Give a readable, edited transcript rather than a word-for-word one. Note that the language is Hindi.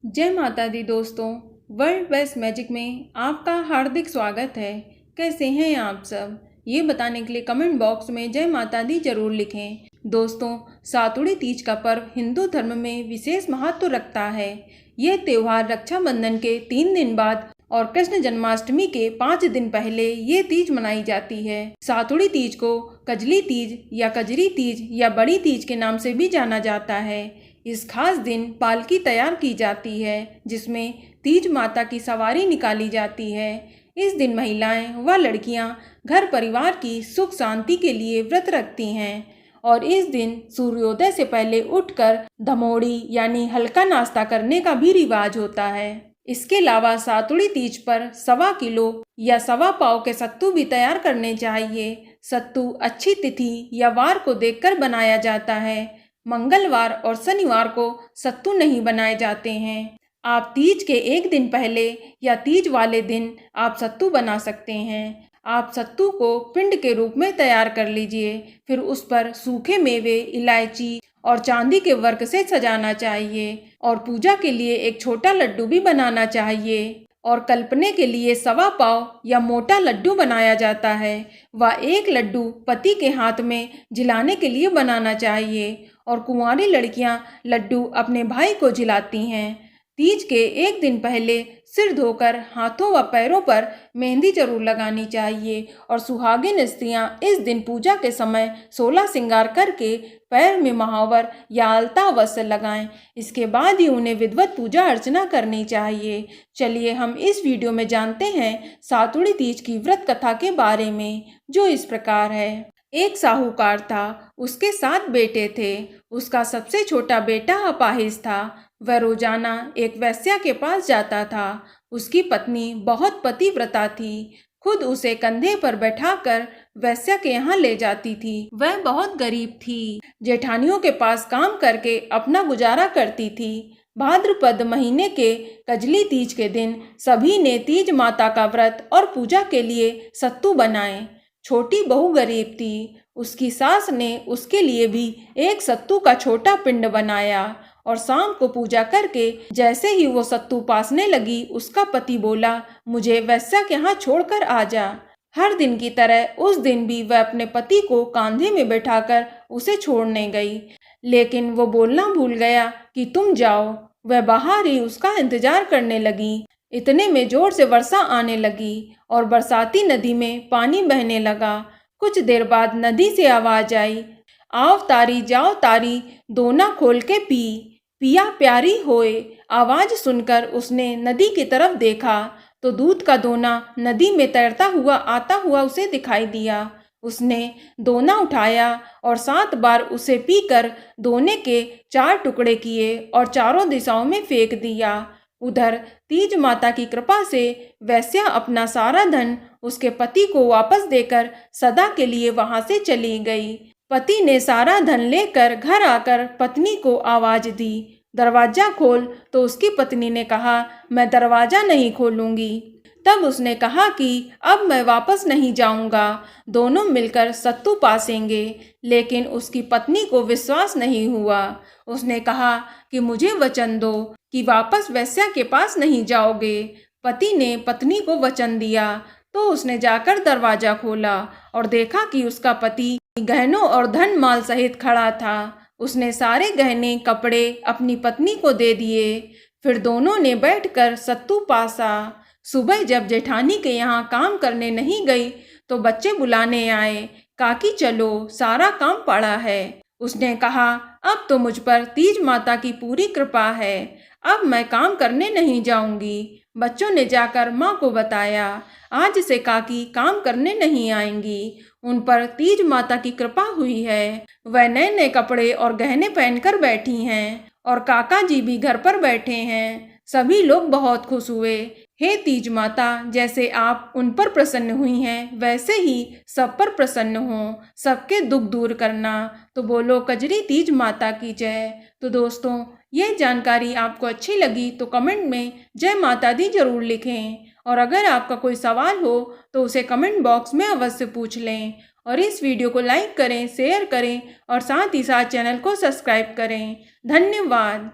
जय माता दी दोस्तों। वर्ल्ड बेस्ट मैजिक में आपका हार्दिक स्वागत है। कैसे हैं आप सब, ये बताने के लिए कमेंट बॉक्स में जय माता दी जरूर लिखें। दोस्तों, सातुड़ी तीज का पर्व हिंदू धर्म में विशेष महत्व रखता है। यह त्यौहार रक्षाबंधन के 3 दिन बाद और कृष्ण जन्माष्टमी के 5 दिन पहले ये तीज मनाई जाती है। सातुड़ी तीज को कजली तीज या कजरी तीज या बड़ी तीज के नाम से भी जाना जाता है। इस खास दिन पालकी तैयार की जाती है, जिसमें तीज माता की सवारी निकाली जाती है। इस दिन महिलाएं व लड़कियां घर परिवार की सुख शांति के लिए व्रत रखती हैं और इस दिन सूर्योदय से पहले उठकर धमोड़ी यानी हल्का नाश्ता करने का भी रिवाज होता है। इसके अलावा सातुड़ी तीज पर 1.25 किलो या 1.25 पाव के सत्तू भी तैयार करने चाहिए। सत्तू अच्छी तिथि या वार को देखकर बनाया जाता है। मंगलवार और शनिवार को सत्तू नहीं बनाए जाते हैं। आप तीज के 1 दिन पहले या तीज वाले दिन आप सत्तू बना सकते हैं। आप सत्तू को पिंड के रूप में तैयार कर लीजिए। फिर उस पर सूखे मेवे, इलायची और चांदी के वर्क से सजाना चाहिए और पूजा के लिए एक छोटा लड्डू भी बनाना चाहिए। और कल्पने के लिए 1.25 पाव या मोटा लड्डू बनाया जाता है व एक लड्डू पति के हाथ में झिलाने के लिए बनाना चाहिए और कुंवारी लड़कियां लड्डू अपने भाई को झिलाती हैं। तीज के 1 दिन पहले सिर धोकर हाथों व पैरों पर मेहंदी जरूर लगानी चाहिए और सुहागिन स्त्रियां इस दिन पूजा के समय 16 श्रृंगार करके पैर में महावर या अलता अवश्य लगाएं। इसके बाद ही उन्हें विधिवत पूजा अर्चना करनी चाहिए। चलिए हम इस वीडियो में जानते हैं सातुड़ी तीज की व्रत कथा के बारे में, जो इस प्रकार है। एक साहूकार था, उसके 7 बेटे थे। उसका सबसे छोटा बेटा अपाहिज था। वह रोजाना एक वेश्या के पास जाता था। उसकी पत्नी बहुत पतिव्रता थी, खुद उसे कंधे पर बैठाकर वेश्या के यहाँ ले जाती थी। वह बहुत गरीब थी, जेठानियों के पास काम करके अपना गुजारा करती थी। भाद्रपद महीने के कजली तीज के दिन सभी ने तीज माता का व्रत और पूजा के लिए सत्तू बनाए। छोटी बहू गरीब थी, उसकी सास ने उसके लिए भी एक सत्तू का छोटा पिंड बनाया और शाम को पूजा करके जैसे ही वो सत्तू पासने लगी, उसका पति बोला, मुझे वेश्या के यहाँ छोड़कर आ जा। हर दिन की तरह उस दिन भी वह अपने पति को कांधे में बैठाकर उसे छोड़ने गई, लेकिन वो बोलना भूल गया कि तुम जाओ। वह बाहर ही उसका इंतजार करने लगी। इतने में जोर से वर्षा आने लगी और बरसाती नदी में पानी बहने लगा। कुछ देर बाद नदी से आवाज आई, आओ तारी जाओ तारी, दोना खोल के पी, पिया प्यारी होए। आवाज सुनकर उसने नदी की तरफ देखा तो दूध का दोना नदी में तैरता हुआ आता हुआ उसे दिखाई दिया। उसने दोना उठाया और 7 बार उसे पीकर दोने के 4 टुकड़े किए और चारों दिशाओं में फेंक दिया। उधर तीज माता की कृपा से वेश्या अपना सारा धन उसके पति को वापस देकर सदा के लिए वहां से चली गई। पति ने सारा धन लेकर घर आकर पत्नी को आवाज दी, दरवाजा खोल। तो उसकी पत्नी ने कहा, मैं दरवाजा नहीं खोलूंगी। तब उसने कहा कि अब मैं वापस नहीं जाऊंगा, दोनों मिलकर सत्तू पासेंगे। लेकिन उसकी पत्नी को विश्वास नहीं हुआ। उसने कहा कि मुझे वचन दो कि वापस वेश्या के पास नहीं जाओगे। पति ने पत्नी को वचन दिया तो उसने जाकर दरवाजा खोला और देखा कि उसका पति गहनों और धन माल सहित खड़ा था। उसने सारे गहने कपड़े अपनी पत्नी को दे दिए। फिर दोनों ने बैठकर सत्तू पासा। सुबह जब जेठानी के यहाँ काम करने नहीं गई तो बच्चे बुलाने आए, काकी चलो, सारा काम पड़ा है। उसने कहा, अब तो मुझ पर तीज माता की पूरी कृपा है, अब मैं काम करने नहीं जाऊंगी। बच्चों ने जाकर माँ को बताया, आज से काकी काम करने नहीं आएंगी, उन पर तीज माता की कृपा हुई है। वह नए नए कपड़े और गहने पहनकर बैठी हैं और काका जी भी घर पर बैठे हैं। सभी लोग बहुत खुश हुए। हे तीज माता, जैसे आप उन पर प्रसन्न हुई हैं, वैसे ही सब पर प्रसन्न हो, सबके दुख दूर करना। तो बोलो कजरी तीज माता की जय। तो दोस्तों, ये जानकारी आपको अच्छी लगी तो कमेंट में जय माता दी जरूर लिखें और अगर आपका कोई सवाल हो तो उसे कमेंट बॉक्स में अवश्य पूछ लें और इस वीडियो को लाइक करें, शेयर करें और साथ ही साथ चैनल को सब्सक्राइब करें। धन्यवाद।